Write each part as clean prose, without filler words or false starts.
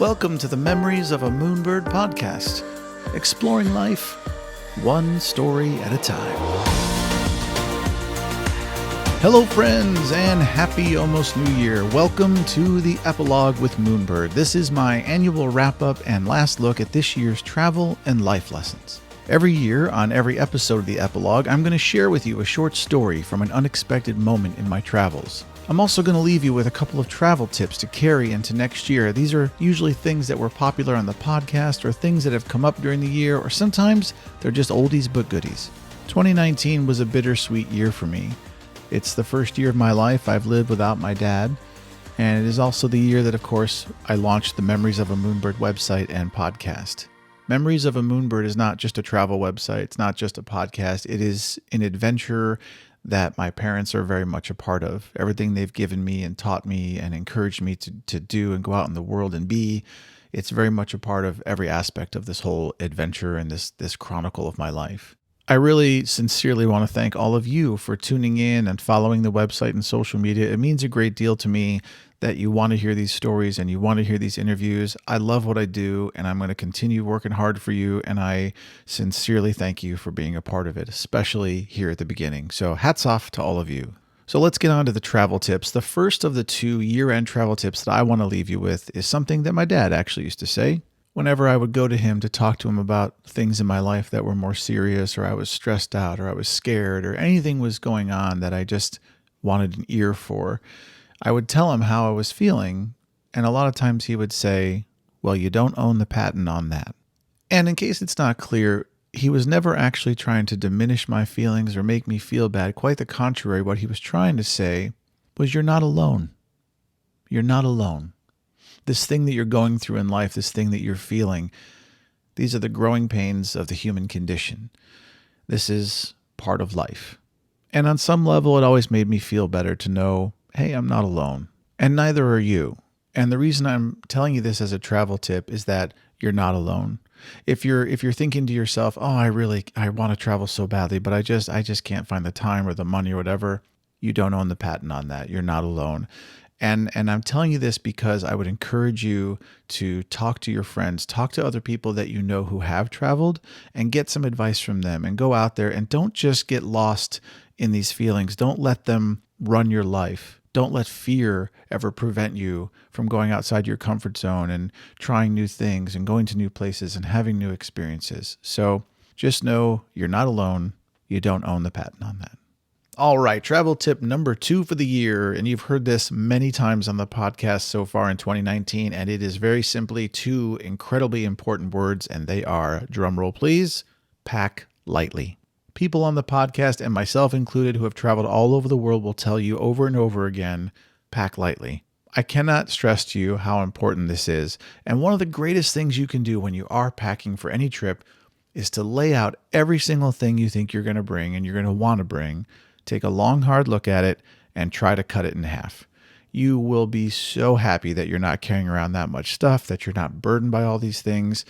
Welcome to the Memories of a Moonbird podcast, exploring life one story at a time. Hello friends, and happy almost New Year. Welcome to the Epilogue with Moonbird. This is my annual wrap-up and last look at this year's travel and life lessons. Every year, on every episode of the Epilogue, I'm going to share with you a short story from an unexpected moment in my travels. I'm also going to leave you with a couple of travel tips to carry into next year. These are usually things that were popular on the podcast or things that have come up during the year, or sometimes they're just oldies but goodies. 2019 was a bittersweet year for me. It's the first year of my life I've lived without my dad, and it is also the year that, of course, I launched the Memories of a Moonbird website and podcast. Memories of a Moonbird is not just a travel website, it's not just a podcast, it is an adventure that my parents are very much a part of. Everything they've given me and taught me and encouraged me to do and go out in the world and be, it's very much a part of every aspect of this whole adventure and this chronicle of my life. I really sincerely want to thank all of you for tuning in and following the website and social media. It means a great deal to me that you want to hear these stories and you want to hear these interviews. I love what I do, and I'm going to continue working hard for you, and I sincerely thank you for being a part of it, especially here at the beginning. So hats off to all of you. So let's get on to the travel tips. The first of the two year-end travel tips that I want to leave you with is something that my dad actually used to say. Whenever I would go to him to talk to him about things in my life that were more serious, or I was stressed out, or I was scared, or anything was going on that I just wanted an ear for, I would tell him how I was feeling, and a lot of times he would say, well, you don't own the patent on that. And in case it's not clear, he was never actually trying to diminish my feelings or make me feel bad. Quite the contrary, what he was trying to say was, you're not alone. You're not alone. This thing that you're going through in life, this thing that you're feeling, these are the growing pains of the human condition. This is part of life. And on some level, it always made me feel better to know, hey, I'm not alone. And neither are you. And the reason I'm telling you this as a travel tip is that you're not alone. If you're thinking to yourself, oh, I want to travel so badly, but I just can't find the time or the money or whatever, you don't own the patent on that. You're not alone. And I'm telling you this because I would encourage you to talk to your friends, talk to other people that you know who have traveled, and get some advice from them, and go out there and don't just get lost in these feelings. Don't let them run your life. Don't let fear ever prevent you from going outside your comfort zone and trying new things and going to new places and having new experiences. So just know you're not alone. You don't own the patent on that. All right, travel tip number 2 for the year, and you've heard this many times on the podcast so far in 2019, and it is very simply 2 incredibly important words, and they are, drumroll please, pack lightly. People on the podcast, and myself included, who have traveled all over the world will tell you over and over again, pack lightly. I cannot stress to you how important this is, and one of the greatest things you can do when you are packing for any trip is to lay out every single thing you think you're going to bring and you're going to want to bring. Take a long, hard look at it and try to cut it in half. You will be so happy that you're not carrying around that much stuff, that you're not burdened by all these things.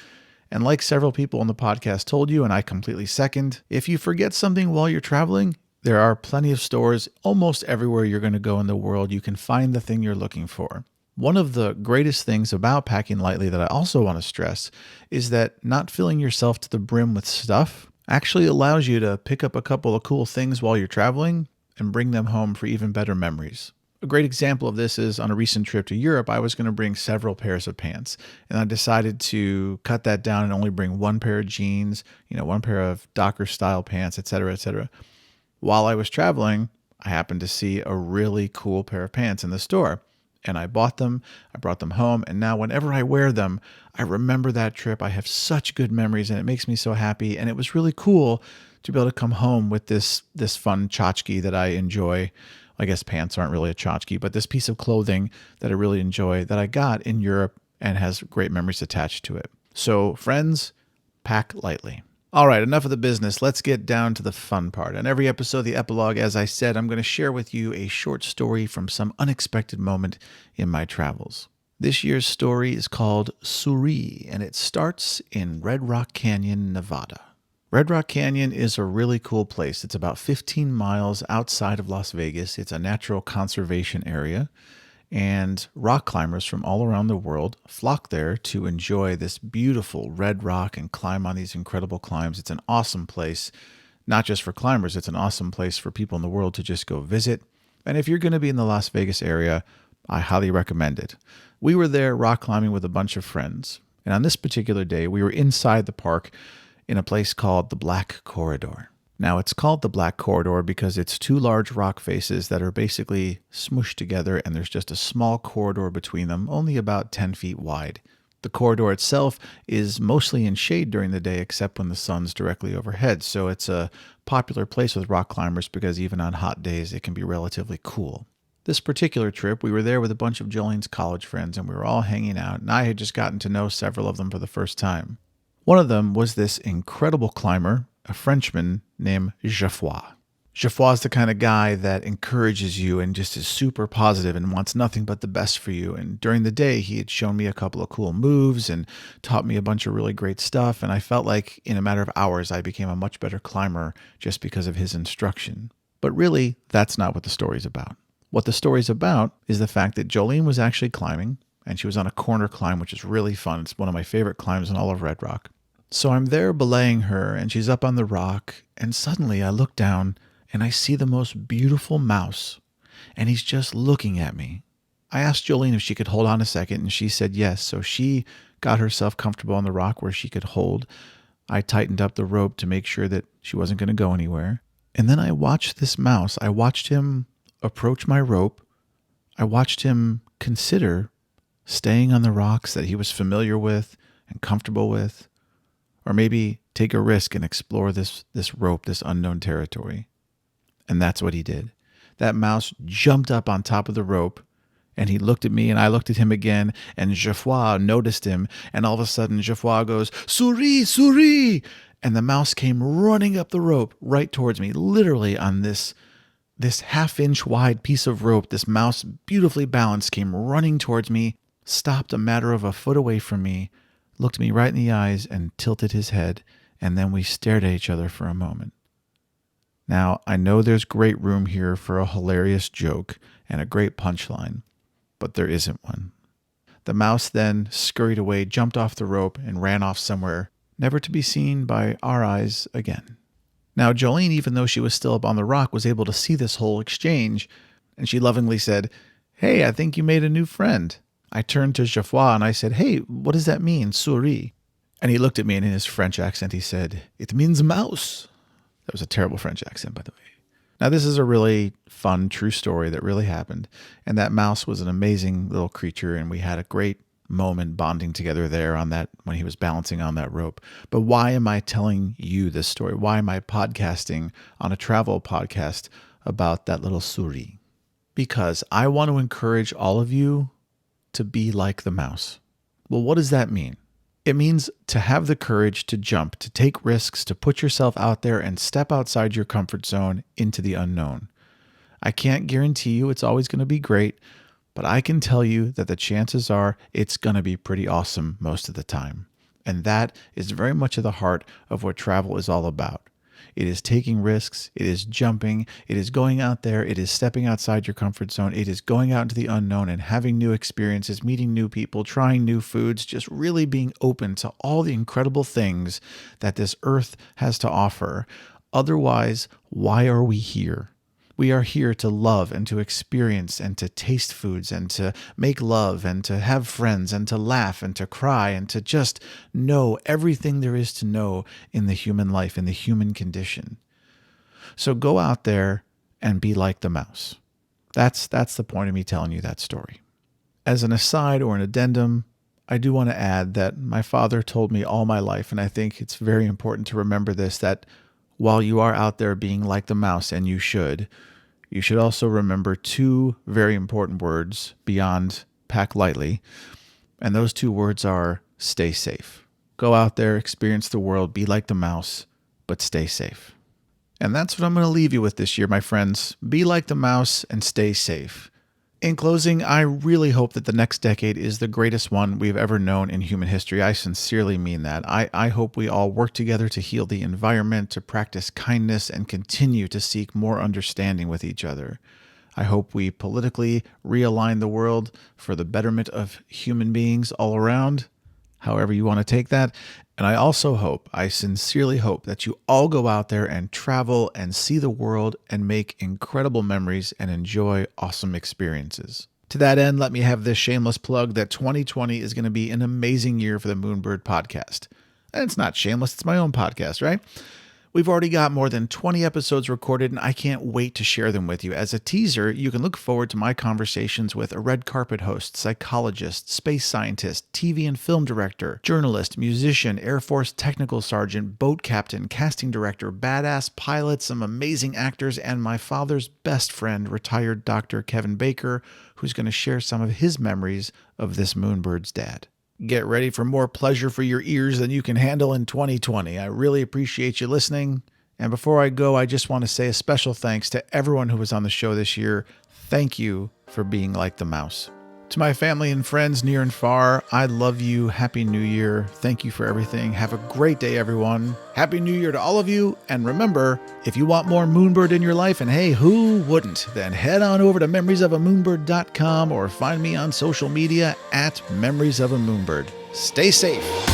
And like several people on the podcast told you, and I completely second, if you forget something while you're traveling, there are plenty of stores almost everywhere you're going to go in the world. You can find the thing you're looking for. One of the greatest things about packing lightly that I also want to stress is that not filling yourself to the brim with stuff actually allows you to pick up a couple of cool things while you're traveling and bring them home for even better memories. A great example of this is on a recent trip to Europe, I was going to bring several pairs of pants, and I decided to cut that down and only bring one pair of jeans, one pair of Docker style pants, etc., etc. While I was traveling, I happened to see a really cool pair of pants in the store, and I bought them, I brought them home, and now whenever I wear them, I remember that trip. I have such good memories, and it makes me so happy, and it was really cool to be able to come home with this fun tchotchke that I enjoy. I guess pants aren't really a tchotchke, but this piece of clothing that I really enjoy that I got in Europe and has great memories attached to it. So friends, pack lightly. All right, enough of the business. Let's get down to the fun part. On every episode of the Epilogue, as I said, I'm going to share with you a short story from some unexpected moment in my travels. This year's story is called Suri, and it starts in Red Rock Canyon, Nevada. Red Rock Canyon is a really cool place. It's about 15 miles outside of Las Vegas. It's a natural conservation area. And rock climbers from all around the world flock there to enjoy this beautiful red rock and climb on these incredible climbs. It's an awesome place, not just for climbers, it's an awesome place for people in the world to just go visit. And if you're going to be in the Las Vegas area, I highly recommend it. We were there rock climbing with a bunch of friends. And on this particular day, we were inside the park in a place called the Black Corridor. Now, it's called the Black Corridor because it's two large rock faces that are basically smooshed together, and there's just a small corridor between them, only about 10 feet wide. The corridor itself is mostly in shade during the day, except when the sun's directly overhead. So it's a popular place with rock climbers because even on hot days, it can be relatively cool. This particular trip, we were there with a bunch of Jolene's college friends, and we were all hanging out, and I had just gotten to know several of them for the first time. One of them was this incredible climber, a Frenchman named Geoffroy. Geoffroy is the kind of guy that encourages you and just is super positive and wants nothing but the best for you. And during the day, he had shown me a couple of cool moves and taught me a bunch of really great stuff. And I felt like in a matter of hours, I became a much better climber just because of his instruction. But really, that's not what the story's about. What the story's about is the fact that Jolene was actually climbing, and she was on a corner climb, which is really fun. It's one of my favorite climbs in all of Red Rock. So I'm there belaying her, and she's up on the rock, and suddenly I look down, and I see the most beautiful mouse, and he's just looking at me. I asked Jolene if she could hold on a second, and she said yes, so she got herself comfortable on the rock where she could hold. I tightened up the rope to make sure that she wasn't going to go anywhere. And then I watched this mouse. I watched him approach my rope. I watched him consider staying on the rocks that he was familiar with and comfortable with, or maybe take a risk and explore this rope, this unknown territory. And that's what he did. That mouse jumped up on top of the rope, and he looked at me, and I looked at him again, and Geoffroy noticed him, and all of a sudden Geoffroy goes, "Souris, souris!" And the mouse came running up the rope right towards me, literally on this half-inch wide piece of rope. This mouse, beautifully balanced, came running towards me, stopped a matter of a foot away from me, looked me right in the eyes, and tilted his head, and then we stared at each other for a moment. Now, I know there's great room here for a hilarious joke and a great punchline, but there isn't one. The mouse then scurried away, jumped off the rope, and ran off somewhere, never to be seen by our eyes again. Now, Jolene, even though she was still up on the rock, was able to see this whole exchange, and she lovingly said, "Hey, I think you made a new friend." I turned to Geoffroy and I said, "Hey, what does that mean, souris?" And he looked at me, and in his French accent, he said, "It means mouse." That was a terrible French accent, by the way. Now, this is a really fun, true story that really happened, and that mouse was an amazing little creature, and we had a great moment bonding together there on that when he was balancing on that rope. But why am I telling you this story? Why am I podcasting on a travel podcast about that little souris? Because I want to encourage all of you to be like the mouse. Well, what does that mean? It means to have the courage to jump, to take risks, to put yourself out there and step outside your comfort zone into the unknown. I can't guarantee you it's always going to be great, but I can tell you that the chances are it's going to be pretty awesome most of the time. And that is very much at the heart of what travel is all about. It is taking risks, it is jumping, it is going out there, it is stepping outside your comfort zone, it is going out into the unknown and having new experiences, meeting new people, trying new foods, just really being open to all the incredible things that this earth has to offer. Otherwise, why are we here? We are here to love and to experience and to taste foods and to make love and to have friends and to laugh and to cry and to just know everything there is to know in the human life, in the human condition. So go out there and be like the mouse. That's the point of me telling you that story. As an aside or an addendum, I do want to add that my father told me all my life, and I think it's very important to remember this, that while you are out there being like the mouse, and you should also remember two very important words beyond pack lightly. And those two words are stay safe. Go out there, experience the world, be like the mouse, but stay safe. And that's what I'm going to leave you with this year, my friends. Be like the mouse and stay safe. In closing, I really hope that the next decade is the greatest one we've ever known in human history. I sincerely mean that. I hope we all work together to heal the environment, to practice kindness, and continue to seek more understanding with each other. I hope we politically realign the world for the betterment of human beings all around, however you want to take that. And I also hope, I sincerely hope, that you all go out there and travel and see the world and make incredible memories and enjoy awesome experiences. To that end, let me have this shameless plug that 2020 is going to be an amazing year for the Moonbird podcast. And it's not shameless, it's my own podcast, right? We've already got more than 20 episodes recorded, and I can't wait to share them with you. As a teaser, you can look forward to my conversations with a red carpet host, psychologist, space scientist, TV and film director, journalist, musician, Air Force technical sergeant, boat captain, casting director, badass pilot, some amazing actors, and my father's best friend, retired Dr. Kevin Baker, who's going to share some of his memories of this Moonbird's dad. Get ready for more pleasure for your ears than you can handle in 2020. I really appreciate you listening. And before I go, I just want to say a special thanks to everyone who was on the show this year. Thank you for being like the mouse. To my family and friends near and far, I love you. Happy New Year. Thank you for everything. Have a great day, everyone. Happy New Year to all of you. And remember, if you want more Moonbird in your life, and hey, who wouldn't, then head on over to memoriesofamoonbird.com or find me on social media at memoriesofamoonbird. Stay safe.